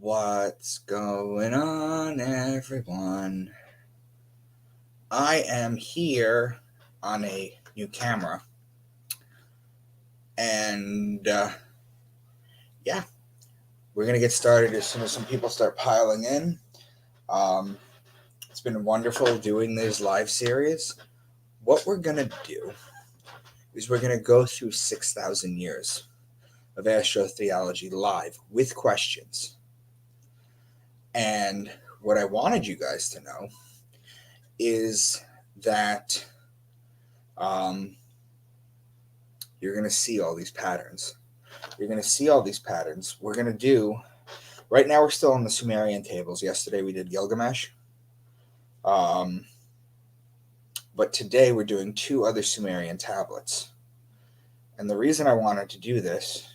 What's going on, everyone? I am here on a new camera, and yeah, we're gonna get started as soon as some people start piling in. It's been wonderful doing this live series. What we're gonna do is we're gonna go through 6,000 years of astrotheology live with questions. And what I wanted you guys to know is that you're going to see all these patterns. You're going to see all these patterns. We're going to do, right now we're still on the Sumerian tables. Yesterday we did Gilgamesh. But today we're doing 2 other Sumerian tablets. And the reason I wanted to do this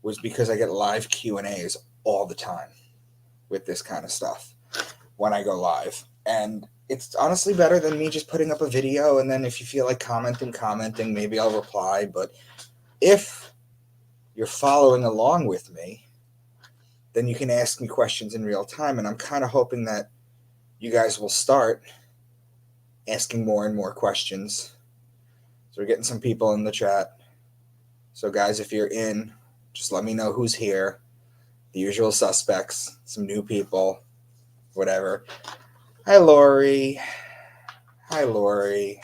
was because I get live Q&As all the time with this kind of stuff when I go live. And it's honestly better than me just putting up a video, and then if you feel like commenting, maybe I'll reply. But if you're following along with me, then you can ask me questions in real time. And I'm kind of hoping that you guys will start asking more and more questions. So we're getting some people in the chat. So guys, if you're in, just let me know who's here. The usual suspects, some new people, whatever. Hi, Lori. Hi, Lori.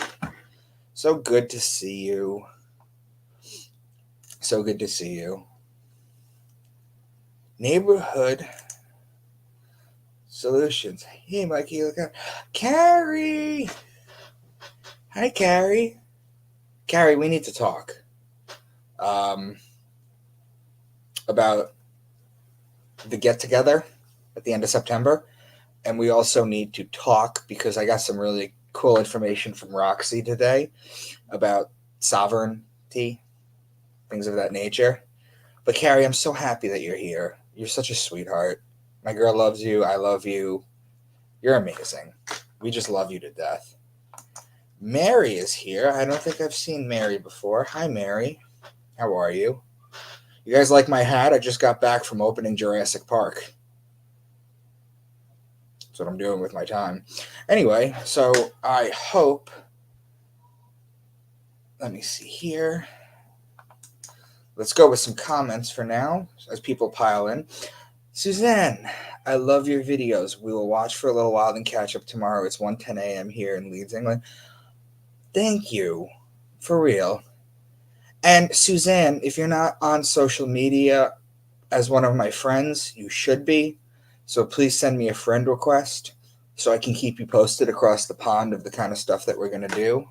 So good to see you. So good to see you. Neighborhood Solutions. Hey, Mikey, look at Carrie. Hi, Carrie. Carrie, we need to talk about the get-together at the end of September. And we also need to talk because I got some really cool information from Roxy today about sovereignty, things of that nature. But Carrie, I'm so happy that you're here. You're such a sweetheart. My girl loves you. I love you. You're amazing. We just love you to death. Mary is here. I don't think I've seen Mary before. Hi, Mary. How are you? You guys like my hat? I just got back from opening Jurassic Park. That's what I'm doing with my time. Anyway, so I hope... Let me see here. Let's go with some comments for now as people pile in. Suzanne, I love your videos. We will watch for a little while and catch up tomorrow. It's 1:10 a.m. here in Leeds, England. Thank you. For real. And Suzanne, if you're not on social media as one of my friends, you should be. So please send me a friend request so I can keep you posted across the pond of the kind of stuff that we're going to do.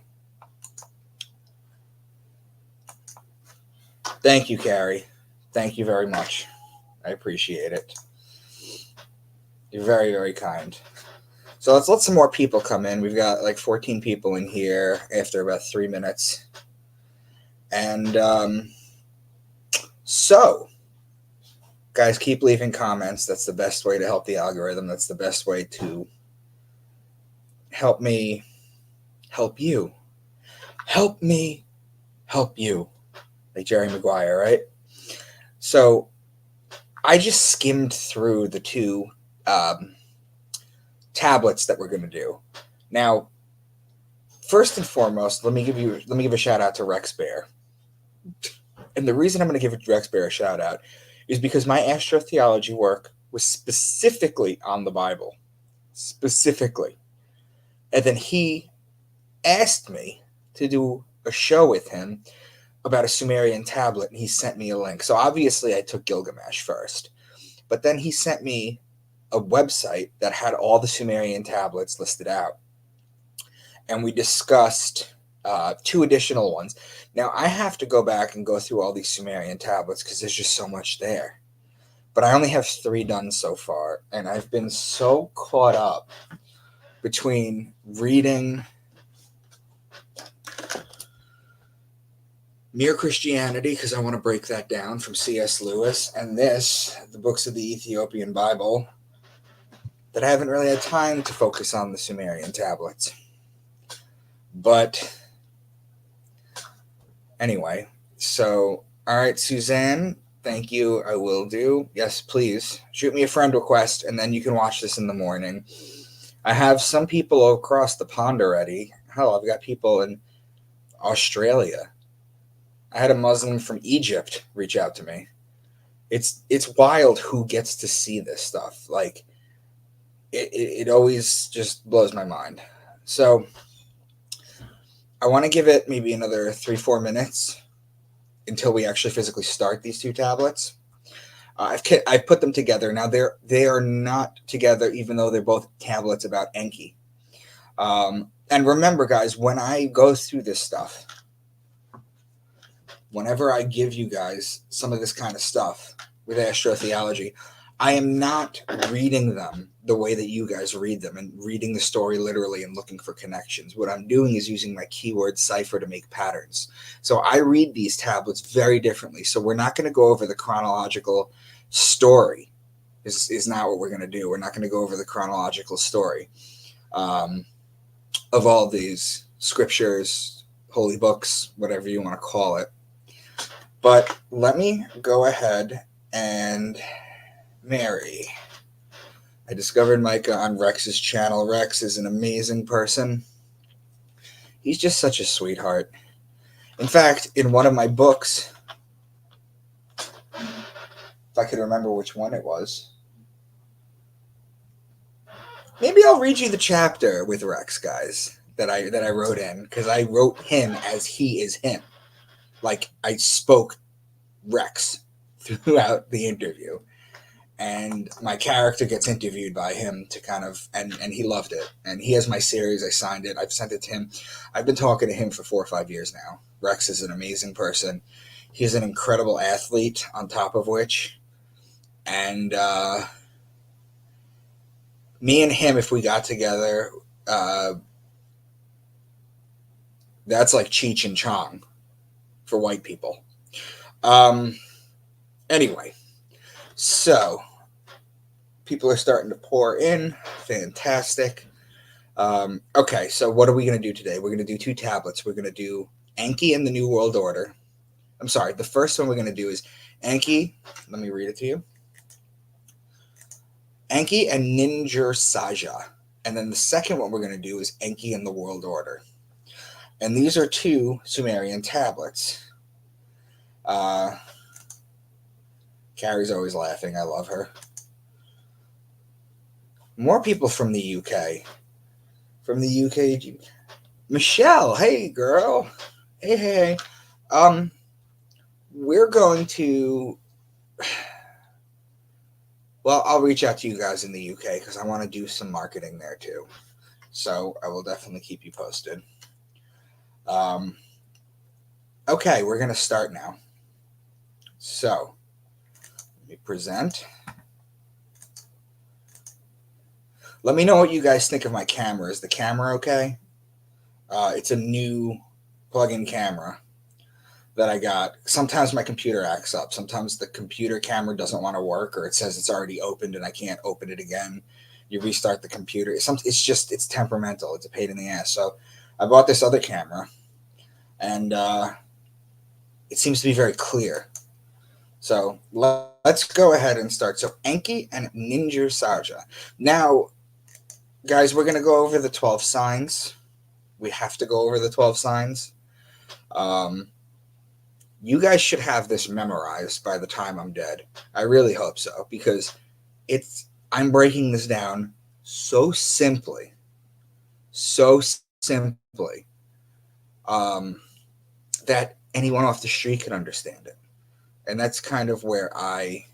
Thank you, Carrie. Thank you very much. I appreciate it. You're very, very kind. So let's let some more people come in. We've got like 14 people in here after about 3 minutes. And so, guys, keep leaving comments. That's the best way to help the algorithm. That's the best way to help me help you. Help me help you. Like Jerry Maguire, right? So I just skimmed through the 2 tablets that we're going to do. Now, first and foremost, let me give a shout out to Rex Bear. And the reason I'm going to give Rex Bear a shout out is because my astrotheology work was specifically on the Bible. Specifically. And then he asked me to do a show with him about a Sumerian tablet, and he sent me a link. So obviously I took Gilgamesh first. But then he sent me a website that had all the Sumerian tablets listed out. And we discussed 2 additional ones. Now, I have to go back and go through all these Sumerian tablets because there's just so much there. But I only have 3 done so far. And I've been so caught up between reading Mere Christianity, because I want to break that down from C.S. Lewis, and this, the books of the Ethiopian Bible, that I haven't really had time to focus on the Sumerian tablets. But anyway, so, all right, Suzanne, Thank you. I will do. Yes, please. Shoot me a friend request, and then you can watch this in the morning. I have some people across the pond already. Hell, I've got people in Australia. I had a Muslim from Egypt reach out to me. It's wild who gets to see this stuff. Like it always just blows my mind. So I want to give it maybe another 3-4 minutes until we actually physically start these two tablets. I've put them together now. They are not together, even though they're both tablets about Enki. And remember, guys, when I go through this stuff, whenever I give you guys some of this kind of stuff with astrotheology, I am not reading them the way that you guys read them and reading the story literally and looking for connections. What I'm doing is using my keyword cipher to make patterns. So I read these tablets very differently. So we're not going to go over the chronological story. Is not what we're going to do. We're not going to go over the chronological story of all these scriptures, holy books, whatever you want to call it. But let me go ahead and Mary. I discovered Micah on Rex's channel. Rex is an amazing person. He's just such a sweetheart. In fact, in one of my books, if I could remember which one it was, maybe I'll read you the chapter with Rex, guys, that I wrote in, because I wrote him as he is him. Like I spoke Rex throughout the interview. And my character gets interviewed by him to kind of, and he loved it. And he has my series. I signed it. I've sent it to him. I've been talking to him for 4 or 5 years now. Rex is an amazing person. He's an incredible athlete on top of which. And me and him, if we got together, that's like Cheech and Chong for white people. Anyway, so people are starting to pour in. Fantastic. Okay, so what are we going to do today? We're going to do 2 tablets. We're going to do Anki and the New World Order. I'm sorry, the first one we're going to do is Anki. Let me read it to you. Anki and Ninjja Saja. And then the second one we're going to do is Anki and the World Order. And these are 2 Sumerian tablets. Carrie's always laughing. I love her. More people from the UK. From the UK. Michelle, hey girl. Hey. We're going to, well, I'll reach out to you guys in the UK because I want to do some marketing there too. So I will definitely keep you posted. Okay, we're going to start now. So let me present. Let me know what you guys think of my camera. Is the camera okay? It's a new plug-in camera that I got. Sometimes my computer acts up. Sometimes the computer camera doesn't want to work, or it says it's already opened and I can't open it again. You restart the computer. It's temperamental. It's a pain in the ass. So I bought this other camera, and it seems to be very clear. So let's go ahead and start. So Anki and Ninjja Saja. Now, guys, we're going to go over the 12 signs. We have to go over the 12 signs. You guys should have this memorized by the time I'm dead. I really hope so, because I'm breaking this down so simply, that anyone off the street can understand it. And that's kind of where I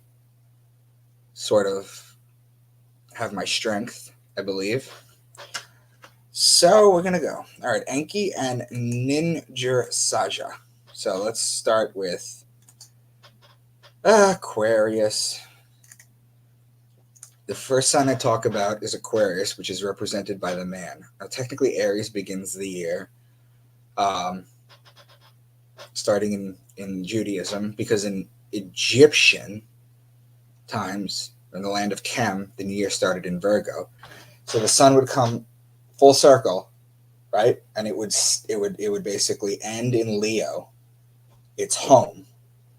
sort of have my strength, I believe. So we're going to go. All right, Anki and Ninjja Saja. So let's start with Aquarius. The first sign I talk about is Aquarius, which is represented by the man. Now, technically, Aries begins the year, starting in Judaism, because in Egyptian times, in the land of Chem, the new year started in Virgo. So the sun would come full circle, right? And it would basically end in Leo. It's home,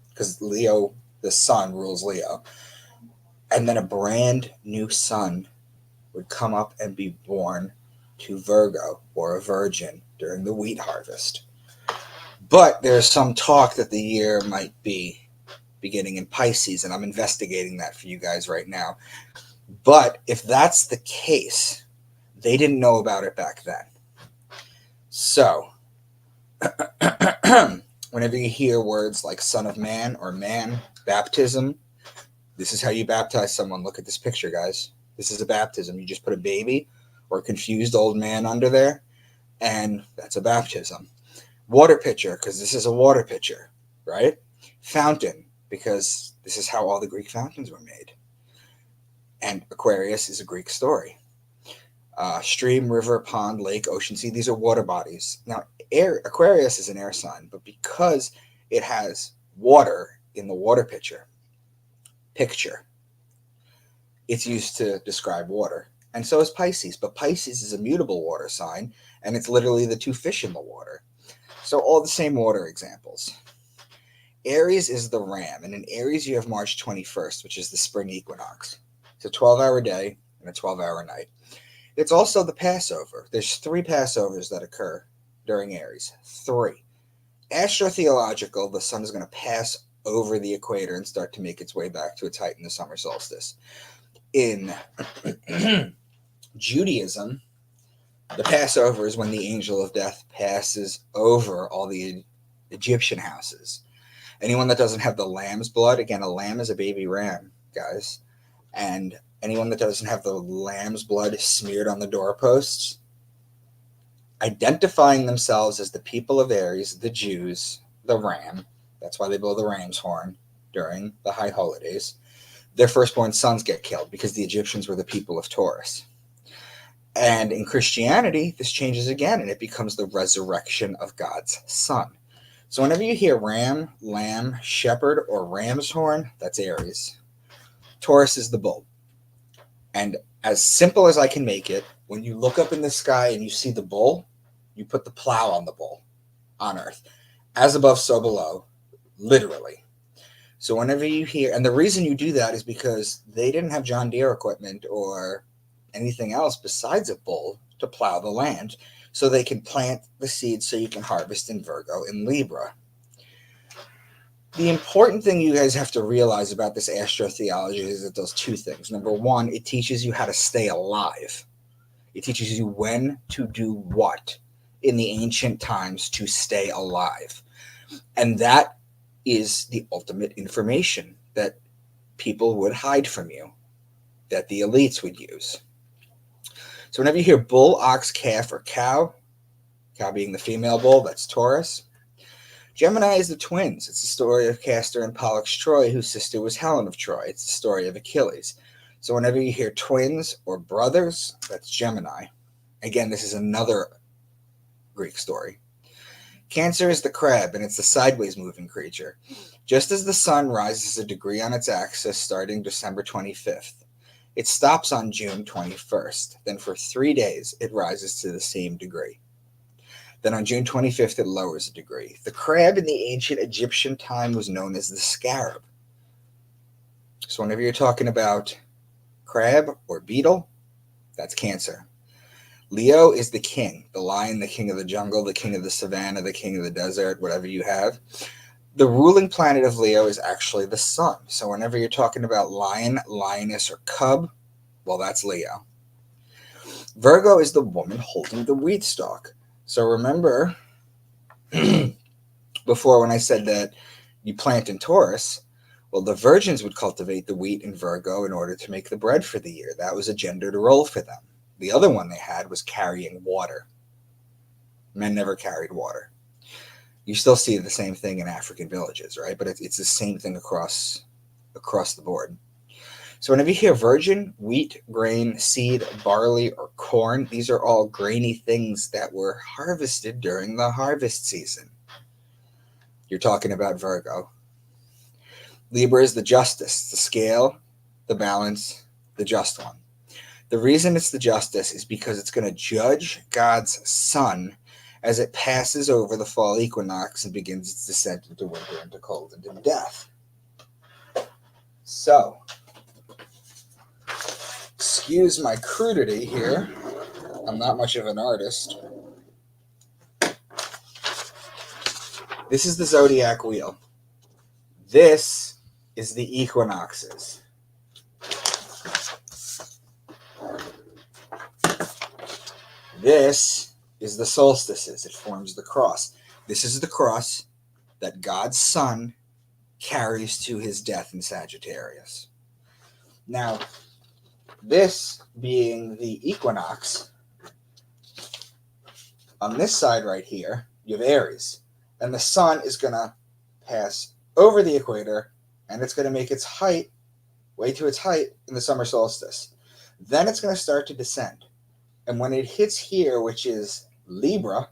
because Leo the sun rules Leo. And then a brand new sun would come up and be born to Virgo or a virgin during the wheat harvest. But there's some talk that the year might be beginning in Pisces, and I'm investigating that for you guys right now. But if that's the case, they didn't know about it back then. So, whenever you hear words like Son of Man or Man, baptism, this is how you baptize someone. Look at this picture, guys. This is a baptism. You just put a baby or a confused old man under there, and that's a baptism. Water pitcher, because this is a water pitcher, right? Fountain, because this is how all the Greek fountains were made. And Aquarius is a Greek story. Stream, river, pond, lake, ocean, sea, these are water bodies. Now, Aquarius is an air sign, but because it has water in the water picture, it's used to describe water. And so is Pisces, but Pisces is a mutable water sign, and it's literally the two fish in the water. So all the same water examples. Aries is the ram, and in Aries you have March 21st, which is the spring equinox. It's a 12-hour day and a 12-hour night. It's also the Passover. There's 3 Passovers that occur during Aries. 3. Astrotheological, the sun is going to pass over the equator and start to make its way back to its height in the summer solstice. In Judaism, the Passover is when the angel of death passes over all the Egyptian houses. Anyone that doesn't have the lamb's blood, again, a lamb is a baby ram, guys, and anyone that doesn't have the lamb's blood smeared on the doorposts, identifying themselves as the people of Aries, the Jews, the ram, that's why they blow the ram's horn during the high holidays, their firstborn sons get killed because the Egyptians were the people of Taurus. And in Christianity, this changes again, and it becomes the resurrection of God's son. So whenever you hear ram, lamb, shepherd, or ram's horn, that's Aries. Taurus is the bull. And as simple as I can make it, when you look up in the sky and you see the bull, you put the plow on the bull on earth. As above, so below, literally. So whenever you hear, and the reason you do that is because they didn't have John Deere equipment or anything else besides a bull to plow the land, so they can plant the seeds so you can harvest in Virgo and Libra. The important thing you guys have to realize about this astrotheology is it does 2 things. Number 1, it teaches you how to stay alive. It teaches you when to do what in the ancient times to stay alive. And that is the ultimate information that people would hide from you, that the elites would use. So whenever you hear bull, ox, calf, or cow being the female bull, that's Taurus. Gemini is the twins. It's the story of Castor and Pollux Troy, whose sister was Helen of Troy. It's the story of Achilles. So whenever you hear twins or brothers, that's Gemini. Again, this is another Greek story. Cancer is the crab, and it's the sideways moving creature. Just as the sun rises a degree on its axis starting December 25th, it stops on June 21st. Then for 3 days, it rises to the same degree. Then on June 25th, it lowers a degree. The crab in the ancient Egyptian time was known as the scarab. So whenever you're talking about crab or beetle, that's Cancer. Leo is the king, the lion, the king of the jungle, the king of the savannah, the king of the desert, whatever you have. The ruling planet of Leo is actually the sun. So whenever you're talking about lion, lioness, or cub, well, that's Leo. Virgo is the woman holding the wheat stalk. So remember before when I said that you plant in Taurus, well, the virgins would cultivate the wheat in Virgo in order to make the bread for the year. That was a gendered role for them. The other one they had was carrying water. Men never carried water. You still see the same thing in African villages, right? But it's the same thing across the board. So whenever you hear virgin, wheat, grain, seed, barley, or corn, these are all grainy things that were harvested during the harvest season. You're talking about Virgo. Libra is the justice, the scale, the balance, the just one. The reason it's the justice is because it's going to judge God's sun as it passes over the fall equinox and begins its descent into winter, into cold, and into death. So, excuse my crudity here. I'm not much of an artist. This is the zodiac wheel. This is the equinoxes. This is the solstices. It forms the cross. This is the cross that God's Son carries to his death in Sagittarius. Now, this being the equinox, on this side right here, you have Aries. And the sun is going to pass over the equator, and it's going to make its height, way to its height in the summer solstice. Then it's going to start to descend. And when it hits here, which is Libra,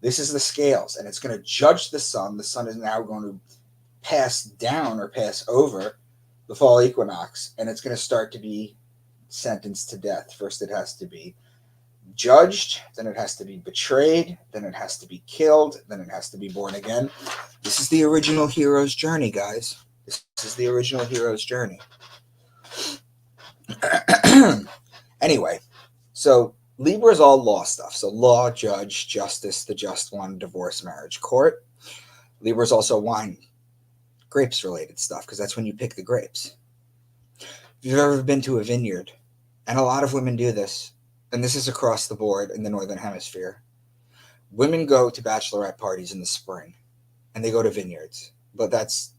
this is the scales, and it's going to judge the sun. The sun is now going to pass down or pass over the fall equinox, and it's going to start to be sentenced to death. First, it has to be judged, then it has to be betrayed, then it has to be killed, then it has to be born again. This is the original hero's journey, guys. This is the original hero's journey. Anyway, so Libra is all law stuff. So law, judge, justice, the just one, divorce, marriage, court. Libra is also wine, grapes related stuff, because that's when you pick the grapes. If you've ever been to a vineyard, and a lot of women do this, and this is across the board in the Northern Hemisphere, women go to bachelorette parties in the spring, and they go to vineyards. But that's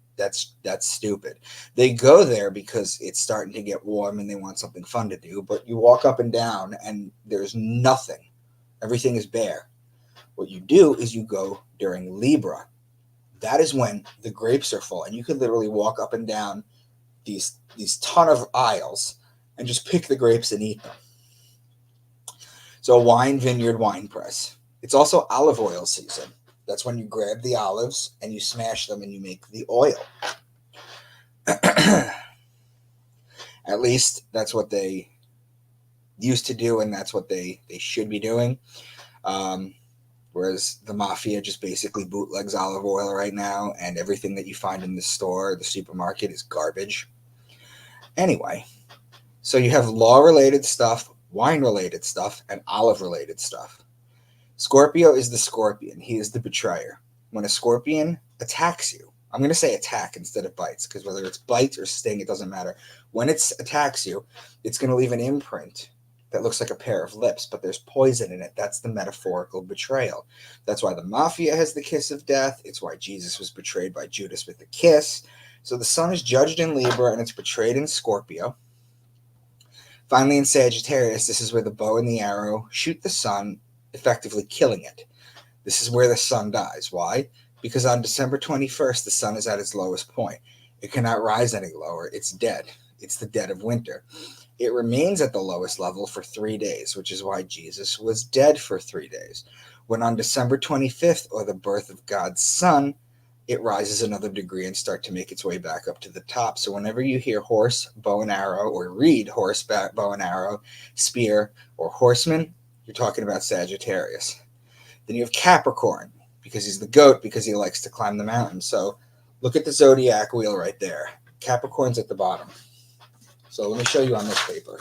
stupid. They go there because it's starting to get warm and they want something fun to do, but you walk up and down and there's nothing. Everything is bare. What you do is you go during Libra. That is when the grapes are full, and you could literally walk up and down these ton of aisles and just pick the grapes and eat them. So wine, vineyard, wine press. It's also olive oil season. That's when you grab the olives and you smash them and you make the oil. At least that's what they used to do, and that's what they should be doing. Whereas the mafia just basically bootlegs olive oil right now, and everything that you find in the store, the supermarket, is garbage. Anyway, so you have law-related stuff, wine-related stuff, and olive-related stuff. Scorpio is the scorpion. He is the betrayer. When a scorpion attacks you, I'm going to say attack instead of bites, because whether it's bite or sting, it doesn't matter. When it attacks you, it's going to leave an imprint that looks like a pair of lips, but there's poison in it. That's the metaphorical betrayal. That's why the mafia has the kiss of death. It's why Jesus was betrayed by Judas with the kiss. So the sun is judged in Libra, and it's betrayed in Scorpio. Finally, in Sagittarius, this is where the bow and the arrow shoot the sun, effectively killing it. This is where the sun dies. Why? Because on December 21st, the sun is at its lowest point. It cannot rise any lower. It's dead. It's the dead of winter. It remains at the lowest level for 3 days, which is why Jesus was dead for 3 days. When on December 25th, or the birth of God's Son, it rises another degree and start to make its way back up to the top. So whenever you hear horse, bow and arrow, or read horse, bow and arrow, spear, or horseman, you're talking about Sagittarius. Then you have Capricorn, because he's the goat, because he likes to climb the mountain. So look at the zodiac wheel right there. Capricorn's at the bottom. So let me show you on this paper.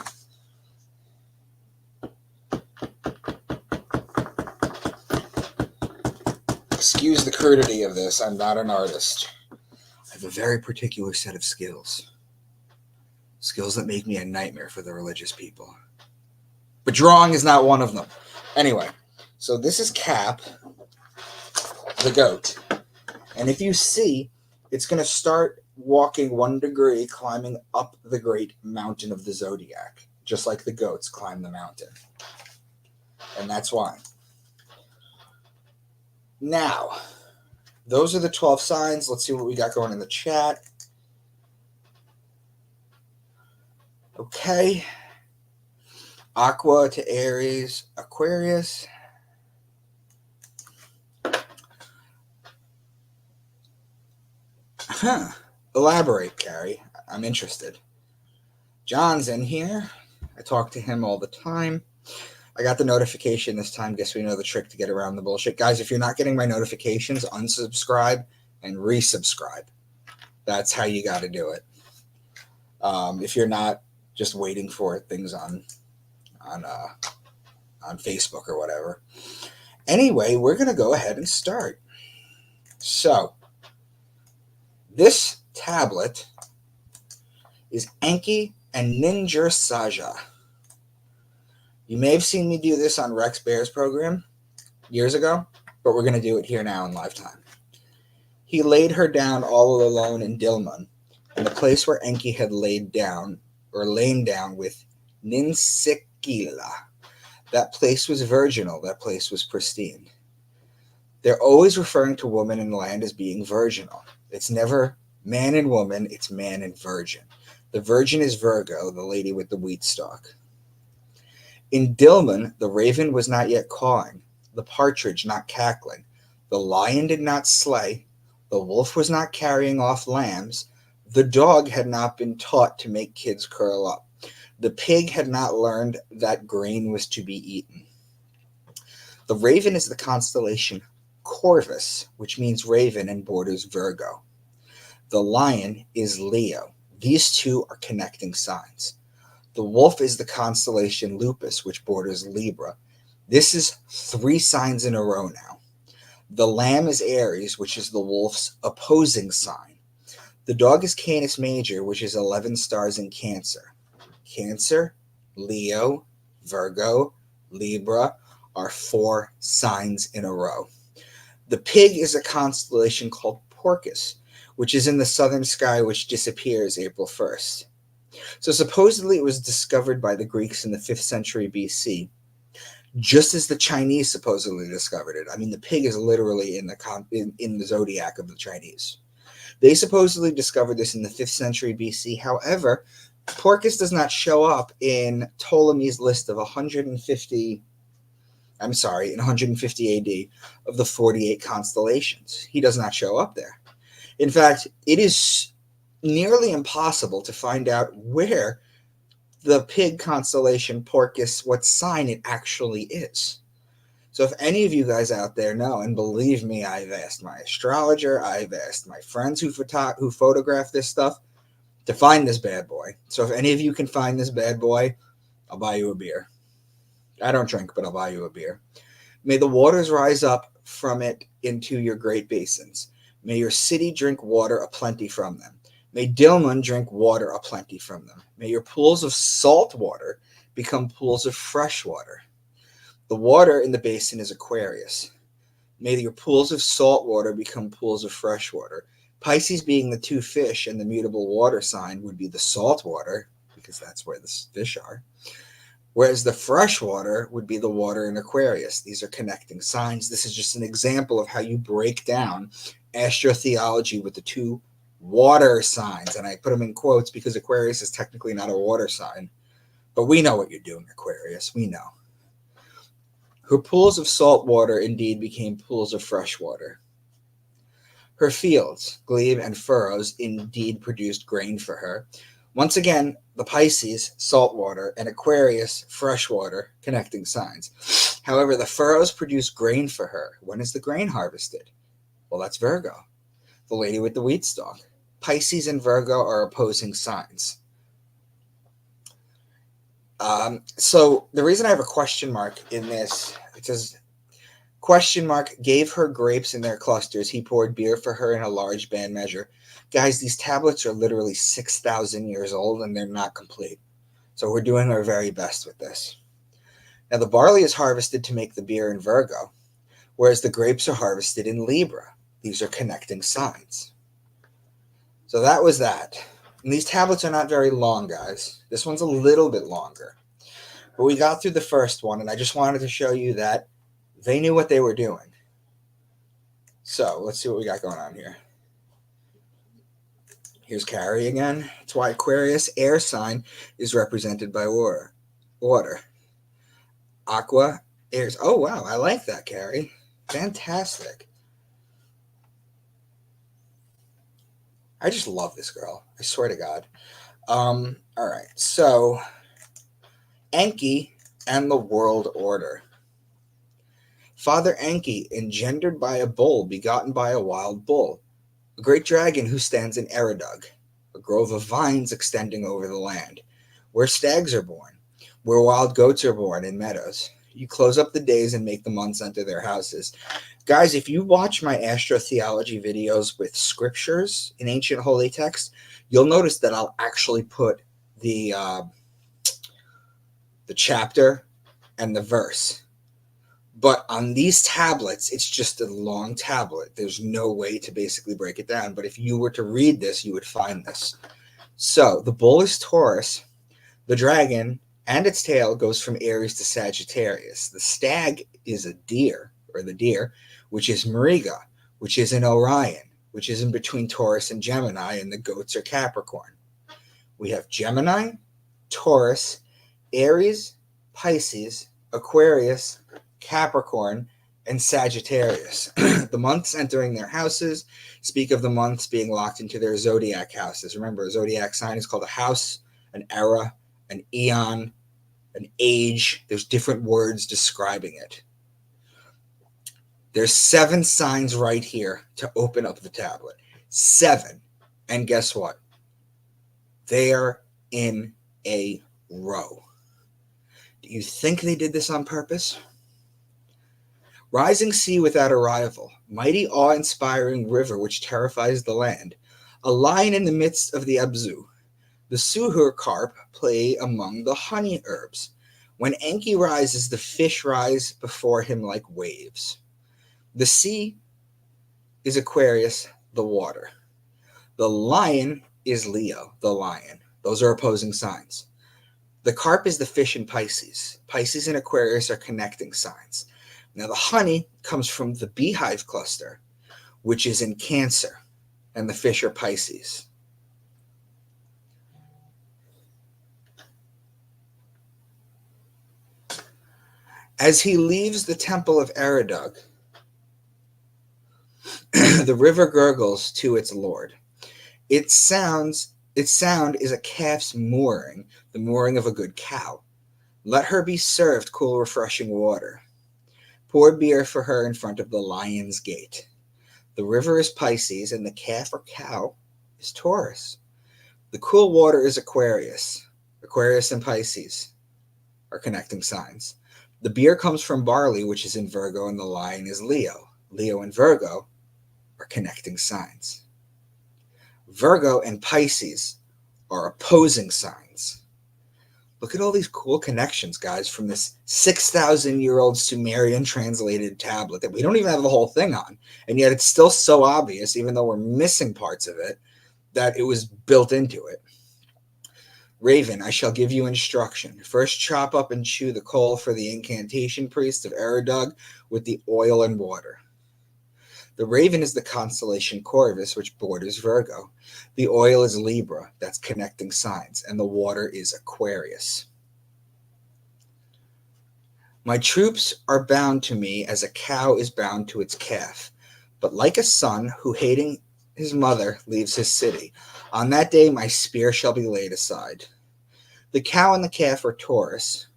Excuse the crudity of this. I'm not an artist. I have a very particular set of skills. Skills that make me a nightmare for the religious people. But drawing is not one of them. Anyway, so this is Cap, the goat. And if you see, it's going to start walking 1 degree, climbing up the great mountain of the zodiac, just like the goats climb the mountain. And that's why. Now, those are the 12 signs. Let's see what we got going in the chat. Okay. Aqua to Aries, Aquarius. Elaborate, Carrie. I'm interested. John's in here. I talk to him all the time. I got the notification this time. Guess we know the trick to get around the bullshit. Guys, if you're not getting my notifications, unsubscribe and resubscribe. That's how you got to do it. If you're not just waiting for things on Facebook or whatever. Anyway, we're going to go ahead and start. So, this tablet is Anki and Ninjja Saja. You may have seen me do this on Rex Bear's program years ago, but we're going to do it here now in lifetime. He laid her down all alone in Dilmun, in the place where Enki had lain down with Ninsikila. That place was virginal, that place was pristine. They're always referring to woman and land as being virginal. It's never man and woman, it's man and virgin. The virgin is Virgo, the lady with the wheat stalk. In Dilmun, the raven was not yet cawing, the partridge not cackling, the lion did not slay, the wolf was not carrying off lambs, the dog had not been taught to make kids curl up, the pig had not learned that grain was to be eaten. The raven is the constellation Corvus, which means raven and borders Virgo. The lion is Leo. These two are connecting signs. The wolf is the constellation Lupus, which borders Libra. This is 3 signs in a row now. The lamb is Aries, which is the wolf's opposing sign. The dog is Canis Major, which is 11 stars in Cancer. Cancer, Leo, Virgo, Libra are 4 signs in a row. The pig is a constellation called Porcus, which is in the southern sky, which disappears April 1st. So supposedly it was discovered by the Greeks in the 5th century BC, just as the Chinese supposedly discovered it. I mean, the pig is literally in the zodiac of the Chinese. They supposedly discovered this in the 5th century BC. However, Porcus does not show up in Ptolemy's list of 150 AD of the 48 constellations. He does not show up there. In fact, it is nearly impossible to find out where the pig constellation Porcus, what sign it actually is. So if any of you guys out there know, and believe me, I've asked my astrologer, I've asked my friends who photograph this stuff to find this bad boy. So if any of you can find this bad boy, I'll buy you a beer. I don't drink, but I'll buy you a beer. May the waters rise up from it into your great basins. May your city drink water aplenty from them. May Dilmun drink water aplenty from them. May your pools of salt water become pools of fresh water. The water in the basin is Aquarius. May your pools of salt water become pools of fresh water. Pisces being the 2 fish and the mutable water sign would be the salt water, because that's where the fish are. Whereas the fresh water would be the water in Aquarius. These are connecting signs. This is just an example of how you break down astrotheology with the 2 water signs. And I put them in quotes because Aquarius is technically not a water sign. But we know what you're doing, Aquarius. We know. Her pools of salt water indeed became pools of fresh water. Her fields, glebe, and furrows indeed produced grain for her. Once again, the Pisces, salt water, and Aquarius, fresh water, connecting signs. However, the furrows produce grain for her. When is the grain harvested? Well, that's Virgo, the lady with the wheat stalk. Pisces and Virgo are opposing signs. So the reason I have a question mark in this, it says, question mark, gave her grapes in their clusters. He poured beer for her in a large band measure. Guys, these tablets are literally 6,000 years old and they're not complete. So we're doing our very best with this. Now, the barley is harvested to make the beer in Virgo, whereas the grapes are harvested in Libra. These are connecting signs. So that was that. And these tablets are not very long, guys. This one's a little bit longer. But we got through the first one, and I just wanted to show you that they knew what they were doing. So let's see what we got going on here. Here's Carrie again. That's why Aquarius, air sign, is represented by water. Aqua, airs. Oh, wow. I like that, Carrie. Fantastic. I just love this girl. I swear to God. All right. So, Enki and the world order. Father Enki, engendered by a bull, begotten by a wild bull. A great dragon who stands in Eridug. a grove of vines extending over the land, where stags are born, where wild goats are born in meadows. You close up the days and make the months enter their houses. Guys, if you watch my astrotheology videos with scriptures in ancient holy text, you'll notice that I'll actually put the chapter and the verse. But on these tablets, it's just a long tablet. There's no way to basically break it down. But if you were to read this, you would find this. So the bull is Taurus, the dragon and its tail goes from Aries to Sagittarius. The stag is a deer, or the deer, which is Mariga, which is in Orion, which is in between Taurus and Gemini, and the goats are Capricorn. We have Gemini, Taurus, Aries, Pisces, Aquarius, Capricorn, and Sagittarius. The months entering their houses speak of the months being locked into their zodiac houses. Remember, a zodiac sign is called a house, an era, an eon, an age. There's different words describing it. There's 7 signs right here to open up the tablet. 7. And guess what? They're in a row. Do you think they did this on purpose? Rising sea without a rival, mighty awe-inspiring river which terrifies the land, a lion in the midst of the Abzu. The suhur carp play among the honey herbs. When Anki rises, the fish rise before him like waves. The sea is Aquarius, the water. The lion is Leo, the lion. Those are opposing signs. The carp is the fish in Pisces. Pisces and Aquarius are connecting signs. Now, the honey comes from the beehive cluster, which is in Cancer, and the fish are Pisces. As he leaves the temple of Eridug, the river gurgles to its lord. Its sound is a calf's mooring, the mooring of a good cow. Let her be served cool, refreshing water. Pour beer for her in front of the lion's gate. The river is Pisces, and the calf or cow is Taurus. The cool water is Aquarius. Aquarius and Pisces are connecting signs. The beer comes from barley, which is in Virgo, and the lion is Leo. Leo and Virgo are connecting signs. Virgo and Pisces are opposing signs. Look at all these cool connections, guys, from this 6,000-year-old Sumerian translated tablet that we don't even have the whole thing on. And yet it's still so obvious, even though we're missing parts of it, that it was built into it. Raven, I shall give you instruction. First, chop up and chew the coal for the incantation priest of Eridug with the oil and water. The raven is the constellation Corvus, which borders Virgo. The oil is Libra, that's connecting signs, and the water is Aquarius. My troops are bound to me as a cow is bound to its calf, but like a son who, hating his mother, leaves his city, on that day my spear shall be laid aside. The cow and the calf are Taurus.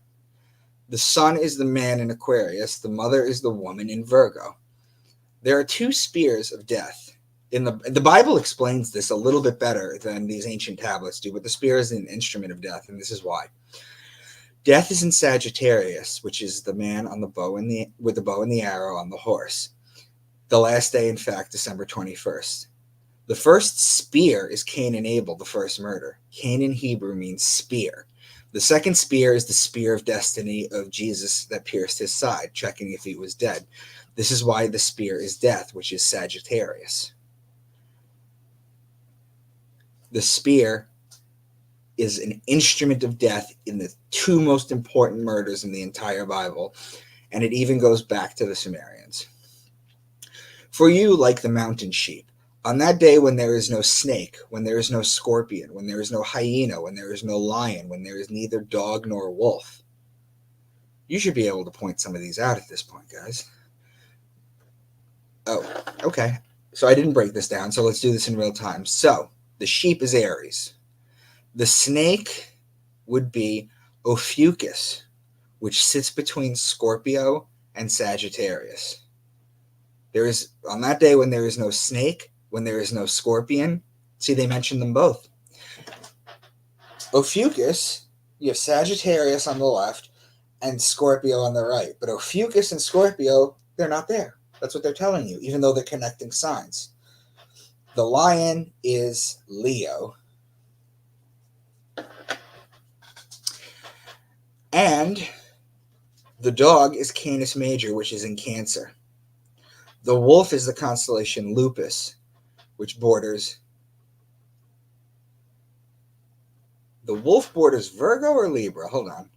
The son is the man in Aquarius. The mother is the woman in Virgo. There are 2 spears of death. The Bible explains this a little bit better than these ancient tablets do, but the spear is an instrument of death, and this is why. Death is in Sagittarius, which is the man on the bow and with the bow and the arrow on the horse. The last day, in fact, December 21st. The first spear is Cain and Abel, the first murder. Cain in Hebrew means spear. The second spear is the spear of destiny of Jesus that pierced his side, checking if he was dead. This is why the spear is death, which is Sagittarius. The spear is an instrument of death in the 2 most important murders in the entire Bible, and it even goes back to the Sumerians. For you, like the mountain sheep, on that day when there is no snake, when there is no scorpion, when there is no hyena, when there is no lion, when there is neither dog nor wolf. You should be able to point some of these out at this point, guys. Oh, okay. So I didn't break this down, so let's do this in real time. So the sheep is Aries. The snake would be Ophiuchus, which sits between Scorpio and Sagittarius. There is, on that day when there is no snake, when there is no scorpion, see, they mentioned them both. Ophiuchus, you have Sagittarius on the left and Scorpio on the right. But Ophiuchus and Scorpio, they're not there. That's what they're telling you, even though they're connecting signs. The lion is Leo. And the dog is Canis Major, which is in Cancer. The wolf is the constellation Lupus, which borders... The wolf borders Virgo or Libra? Hold on.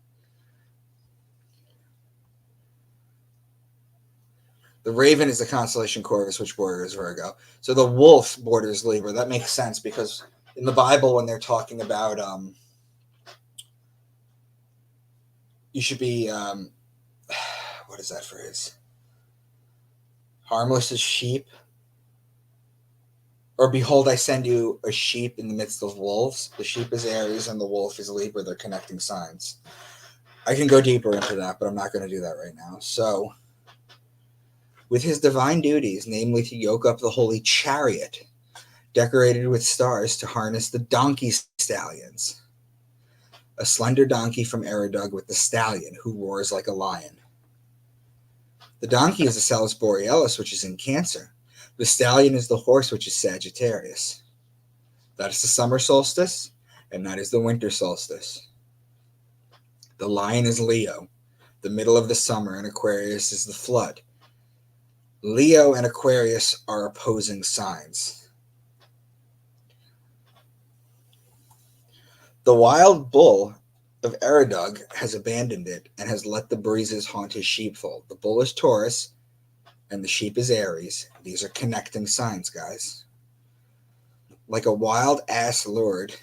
The raven is the constellation Corvus, which borders Virgo. So the wolf borders Libra. That makes sense because in the Bible, when they're talking about you should be what is that phrase? Harmless as sheep. Or behold, I send you a sheep in the midst of wolves. The sheep is Aries and the wolf is Libra. They're connecting signs. I can go deeper into that, but I'm not going to do that right now. So, with his divine duties, namely to yoke up the holy chariot, decorated with stars to harness the donkey stallions, a slender donkey from Eridug with the stallion, who roars like a lion. The donkey is the Salus Borealis, which is in Cancer. The stallion is the horse, which is Sagittarius. That is the summer solstice, and that is the winter solstice. The lion is Leo, the middle of the summer, and Aquarius is the flood. Leo and Aquarius are opposing signs. The wild bull of Eridug has abandoned it and has let the breezes haunt his sheepfold. The bull is Taurus, and the sheep is Aries. These are connecting signs, guys. Like a wild ass lured,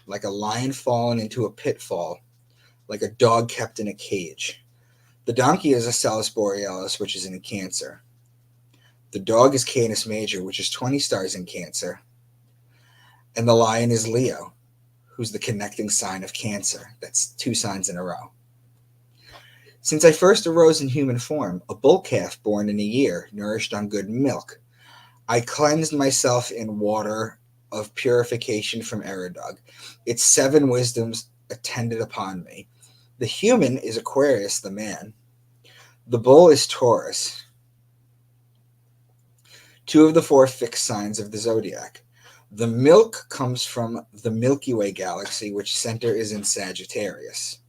like a lion fallen into a pitfall, like a dog kept in a cage. The donkey is a Salus Borealis, which is in Cancer. The dog is Canis Major, which is 20 stars in Cancer. And the lion is Leo, who's the connecting sign of Cancer. That's 2 signs in a row. Since I first arose in human form, a bull calf born in a year, nourished on good milk, I cleansed myself in water of purification from Eridug. Its 7 wisdoms attended upon me. The human is Aquarius, the man. The bull is Taurus. 2 of the 4 fixed signs of the zodiac. The milk comes from the Milky Way galaxy, which center is in Sagittarius.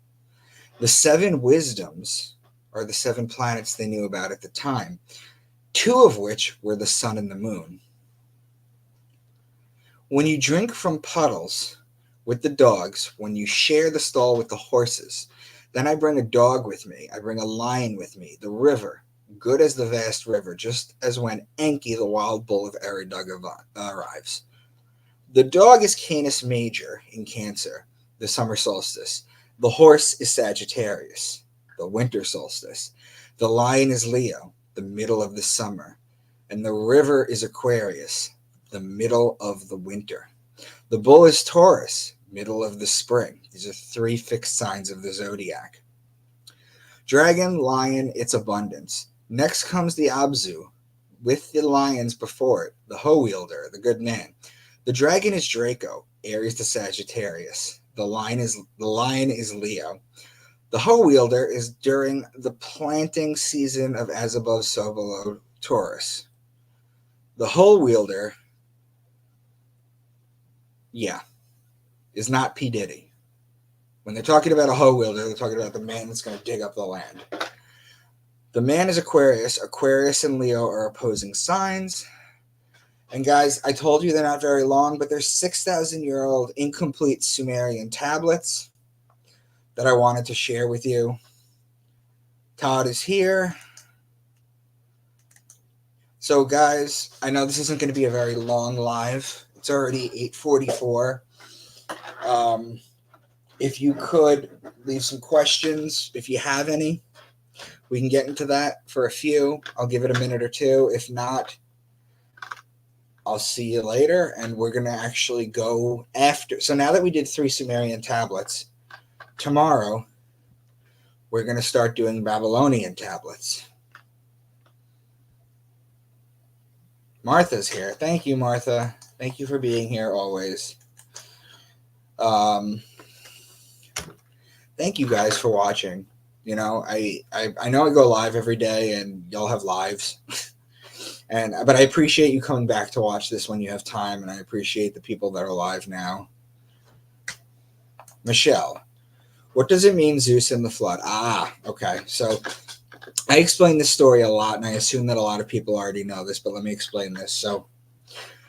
The 7 wisdoms are the 7 planets they knew about at the time, 2 of which were the sun and the moon. When you drink from puddles with the dogs, when you share the stall with the horses, then I bring a dog with me, I bring a lion with me, the river, good as the vast river, just as when Anki, the wild bull of Eridug, arrives. The dog is Canis Major in Cancer, the summer solstice. The horse is Sagittarius, the winter solstice. The lion is Leo, the middle of the summer. And the river is Aquarius, the middle of the winter. The bull is Taurus, middle of the spring. These are 3 fixed signs of the zodiac. Dragon, lion, its abundance. Next comes the Abzu, with the lions before it, the hoe wielder, the good man. The dragon is Draco, Aries to Sagittarius. The lion is Leo. The hoe wielder is during the planting season of as above, so below, Taurus. The hoe wielder, is not P. Diddy. When they're talking about a hoe wielder, they're talking about the man that's going to dig up the land. The man is Aquarius. Aquarius and Leo are opposing signs. And guys, I told you they're not very long, but they're 6,000-year-old incomplete Sumerian tablets that I wanted to share with you. Todd is here. So guys, I know this isn't going to be a very long live. It's already 8:44. If you could leave some questions, if you have any, we can get into that for a few. I'll give it a minute or two. If not, I'll see you later, and we're going to actually go after. So now that we did 3 Sumerian tablets, tomorrow we're going to start doing Babylonian tablets. Martha's here. Thank you, Martha. Thank you for being here always. thank you guys for watching. You know, I know I go live every day and y'all have lives. But I appreciate you coming back to watch this when you have time, and I appreciate the people that are live now. Michelle, what does it mean, Zeus and the flood? Okay. So I explain this story a lot, and I assume that a lot of people already know this, but let me explain this. So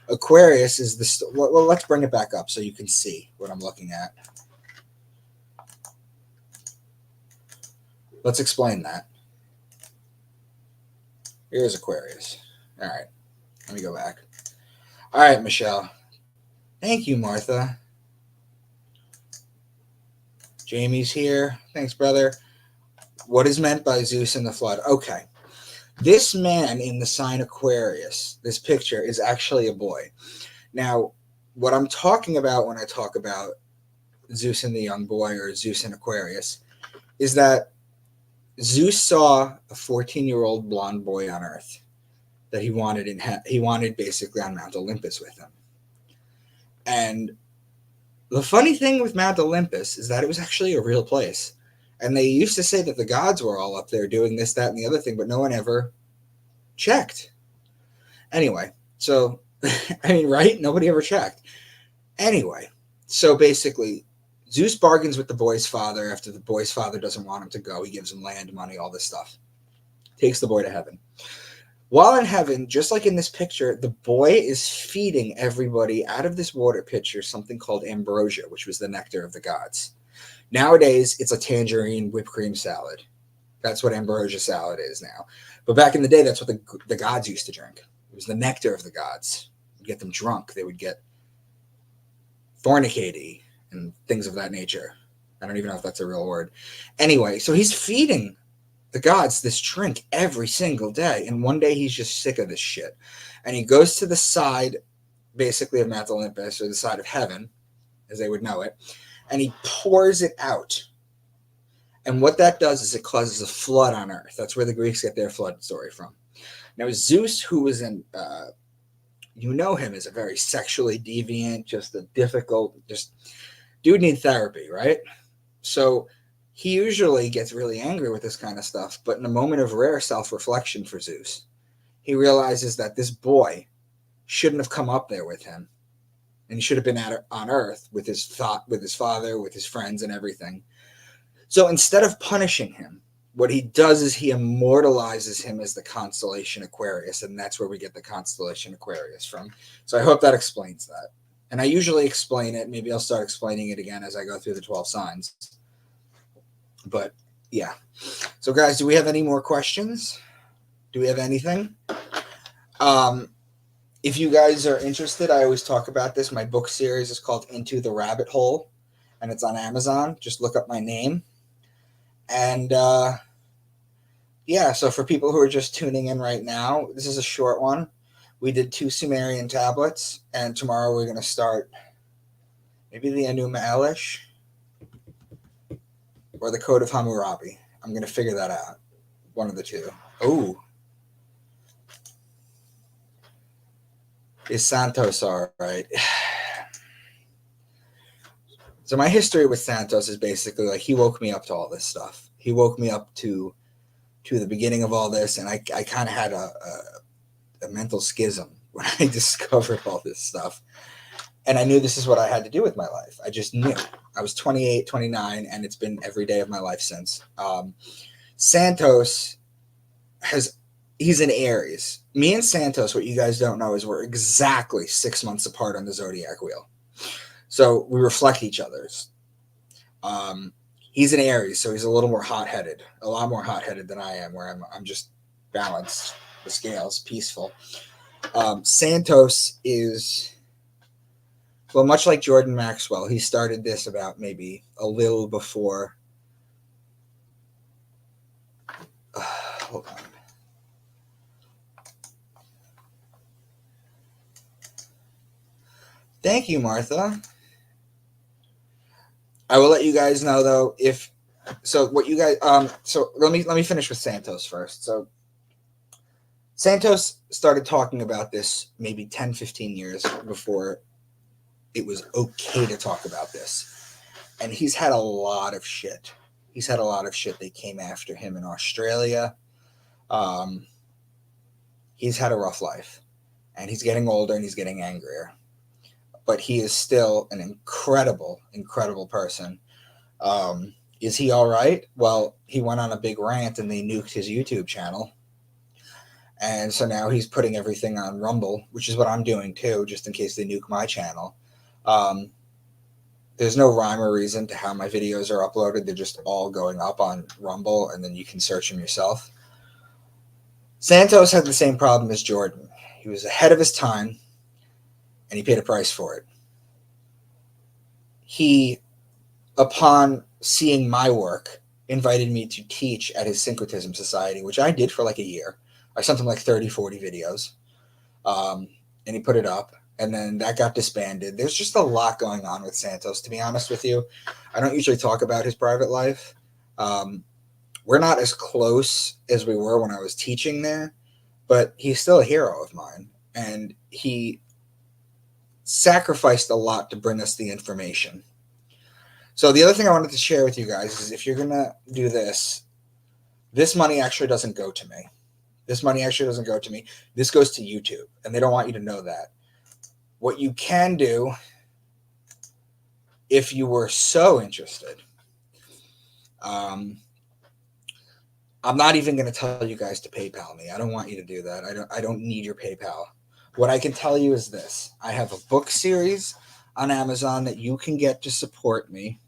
Aquarius is the well, let's bring it back up so you can see what I'm looking at. Let's explain that. Here's Aquarius. All right. Let me go back. All right, Michelle. Thank you, Martha. Jamie's here. Thanks, brother. What is meant by Zeus and the flood? Okay. This man in the sign Aquarius, this picture, is actually a boy. Now, what I'm talking about when I talk about Zeus and the young boy or Zeus and Aquarius is that Zeus saw a 14-year-old blonde boy on Earth that he wanted basically on Mount Olympus with him. And the funny thing with Mount Olympus is that it was actually a real place. And they used to say that the gods were all up there doing this, that, and the other thing, but no one ever checked. Anyway, so, I mean, right? Nobody ever checked. Anyway, so basically, Zeus bargains with the boy's father after the boy's father doesn't want him to go. He gives him land, money, all this stuff. Takes the boy to heaven. While in heaven, just like in this picture, the boy is feeding everybody out of this water pitcher something called ambrosia, which was the nectar of the gods. Nowadays, it's a tangerine whipped cream salad. That's what ambrosia salad is now. But back in the day, that's what the gods used to drink. It was the nectar of the gods. You'd get them drunk. They would get fornicating and things of that nature. I don't even know if that's a real word. Anyway, so he's feeding the gods this drink every single day. And one day he's just sick of this shit. And he goes to the side, basically, of Mount Olympus, or the side of heaven, as they would know it, and he pours it out. And what that does is it causes a flood on Earth. That's where the Greeks get their flood story from. Now, Zeus, who was you know him as a very sexually deviant, just a difficult, dude need therapy, right? So he usually gets really angry with this kind of stuff. But in a moment of rare self-reflection for Zeus, he realizes that this boy shouldn't have come up there with him. And he should have been on Earth with his father, with his friends and everything. So instead of punishing him, what he does is he immortalizes him as the constellation Aquarius, and that's where we get the constellation Aquarius from. So I hope that explains that. And I usually explain it. Maybe I'll start explaining it again as I go through the 12 signs. But yeah. So guys, do we have any more questions? Do we have anything? If you guys are interested, I always talk about this. My book series is called Into the Rabbit Hole, and it's on Amazon. Just look up my name. And yeah, so for people who are just tuning in right now, this is a short one. We did 2 Sumerian tablets, and tomorrow we're going to start maybe the Enuma Elish or the Code of Hammurabi. I'm going to figure that out. One of the two. Oh. Is Santos all right? So my history with Santos is basically like he woke me up to all this stuff. He woke me up to the beginning of all this, and I kind of had a mental schism when I discovered all this stuff. And I knew this is what I had to do with my life. I just knew. I was 28, 29, and it's been every day of my life since. Santos he's in Aries. Me and Santos, what you guys don't know is we're exactly 6 months apart on the zodiac wheel. So we reflect each other's. He's in Aries, so he's a little more hot-headed, a lot more hot-headed than I am, where I'm just balanced, the scales, peaceful. Santos is, well, much like Jordan Maxwell, he started this about maybe a little before. Hold on. Thank you, Martha. I will let you guys know though what you guys so let me finish with Santos first. So Santos started talking about this maybe 10-15 years before it was okay to talk about this. And he's had a lot of shit He's had a lot of shit. They came after him in Australia. He's had a rough life, and he's getting older and he's getting angrier. But he is still an incredible, incredible person. Is he all right? Well, he went on a big rant and they nuked his YouTube channel. And so now he's putting everything on Rumble, which is what I'm doing too, just in case they nuke my channel. There's no rhyme or reason to how my videos are uploaded. They're just all going up on Rumble, and then you can search them yourself. Santos had the same problem as Jordan. He was ahead of his time, and he paid a price for it. He, upon seeing my work, invited me to teach at his Syncretism Society, which I did for like a year. I sent him like 30, 40 videos, and he put it up, and then that got disbanded. There's just a lot going on with Santos, to be honest with you. I don't usually talk about his private life. We're not as close as we were when I was teaching there, but he's still a hero of mine, and he sacrificed a lot to bring us the information. So the other thing I wanted to share with you guys is if you're going to do this, this money actually doesn't go to me. This money actually doesn't go to me. This goes to YouTube, and they don't want you to know that. What you can do, if you were so interested, I'm not even going to tell you guys to PayPal me. I don't want you to do that. I don't need your PayPal. What I can tell you is this. I have a book series on Amazon that you can get to support me.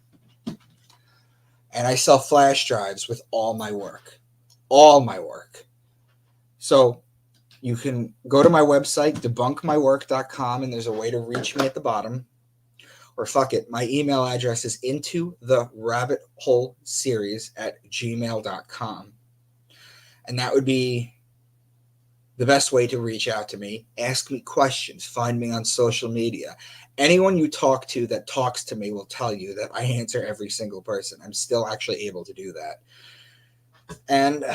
And I sell flash drives with all my work. All my work. So you can go to my website, debunkmywork.com, and there's a way to reach me at the bottom. Or fuck it, my email address is intotherabbitholeseries@gmail.com. And that would be the best way to reach out to me. Ask me questions. Find me on social media. Anyone you talk to that talks to me will tell you that I answer every single person. I'm still actually able to do that. And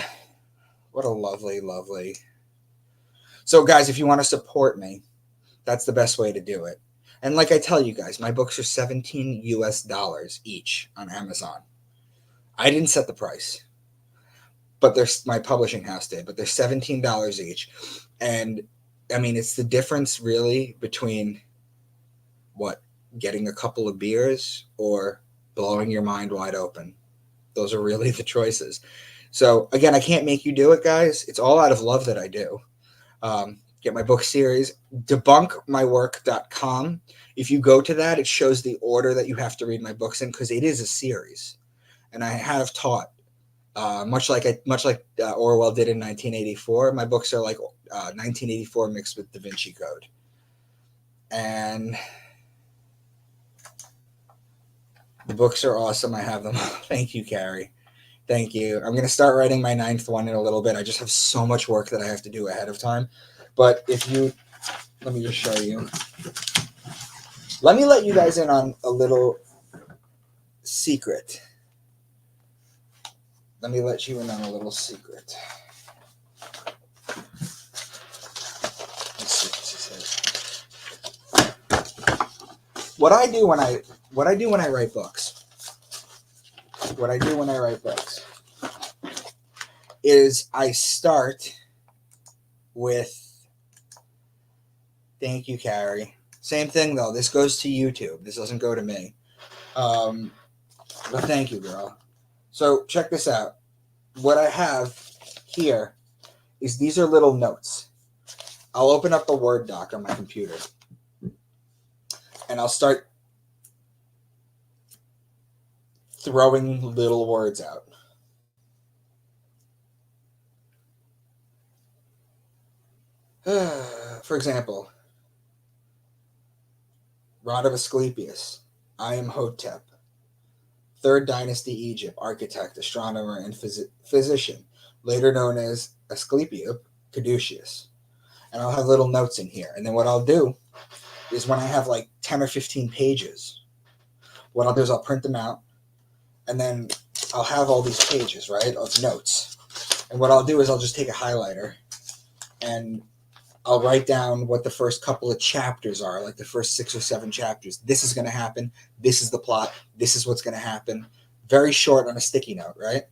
what a lovely, lovely. So, guys, if you want to support me, that's the best way to do it. And like I tell you guys, my books are $17 US each on Amazon. I didn't set the price, but my publishing house did. But they're $17 each, and I mean, it's the difference really between what, getting a couple of beers or blowing your mind wide open. Those are really the choices. So again, I can't make you do it, guys. It's all out of love that I do. Get my book series, debunkmywork.com. If you go to that, it shows the order that you have to read my books in, because it is a series, and I have taught much like Orwell did in 1984. My books are like 1984 mixed with Da Vinci Code, and the books are awesome. I have them. Thank you, Carrie. Thank you. I'm going to start writing my 9th one in a little bit. I just have so much work that I have to do ahead of time. But let me just show you. Let me let you guys in on a little secret. Let me let you in on a little secret. Let's see what this is. What I do when I write books. What I do when I write books is I start with, thank you, Carrie. Same thing though. This goes to YouTube. This doesn't go to me. But thank you, girl. So check this out. What I have here is these are little notes. I'll open up a Word doc on my computer, and I'll start throwing little words out. For example, Rod of Asclepius, I am Hotep. 3rd Dynasty Egypt, architect, astronomer, and physician, later known as Asclepius Caduceus. And I'll have little notes in here. And then what I'll do is when I have like 10 or 15 pages, what I'll do is I'll print them out, and then I'll have all these pages, right, of notes. And what I'll do is I'll just take a highlighter and I'll write down what the first couple of chapters are, like the first 6 or 7 chapters. This is going to happen. This is the plot. This is what's going to happen. very short on a sticky note, right?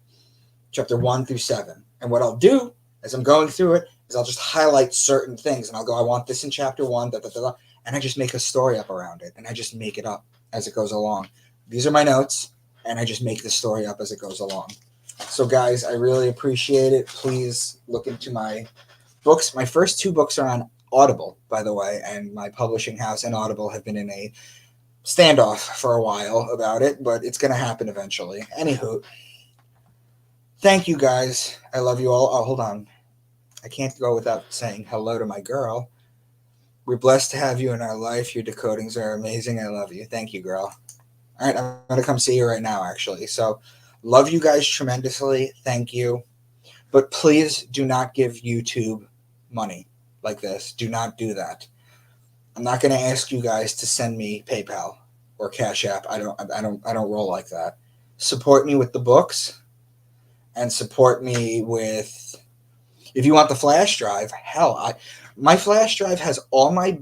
Chapter 1 through 7. And what I'll do as I'm going through it is I'll just highlight certain things, and I'll go, I want this in chapter 1, da, da, da, da, and I just make a story up around it, and I just make it up as it goes along. These are my notes, and I just make the story up as it goes along. So guys, I really appreciate it. Please look into my books. My first 2 books are on Audible, by the way, and my publishing house and Audible have been in a standoff for a while about it, but it's going to happen eventually. Anywho, thank you guys. I love you all. Oh, hold on. I can't go without saying hello to my girl. We're blessed to have you in our life. Your decodings are amazing. I love you. Thank you, girl. All right, I'm going to come see you right now, actually. So, love you guys tremendously. Thank you. But please do not give YouTube money like this. Do not do that. I'm not going to ask you guys to send me PayPal or Cash App. I don't roll like that. Support me with the books, and support me with, if you want the flash drive, hell, my flash drive has all my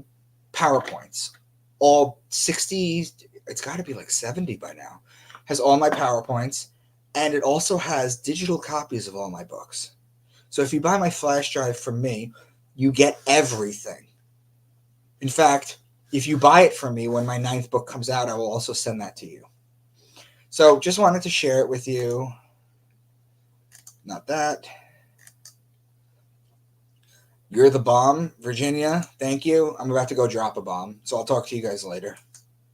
PowerPoints, all 60, it's got to be like 70 by now, has all my PowerPoints, and it also has digital copies of all my books. So if you buy my flash drive from me, you get everything. In fact, if you buy it from me when my 9th book comes out, I will also send that to you. So just wanted to share it with you. Not that. You're the bomb, Virginia. Thank you. I'm about to go drop a bomb. So I'll talk to you guys later.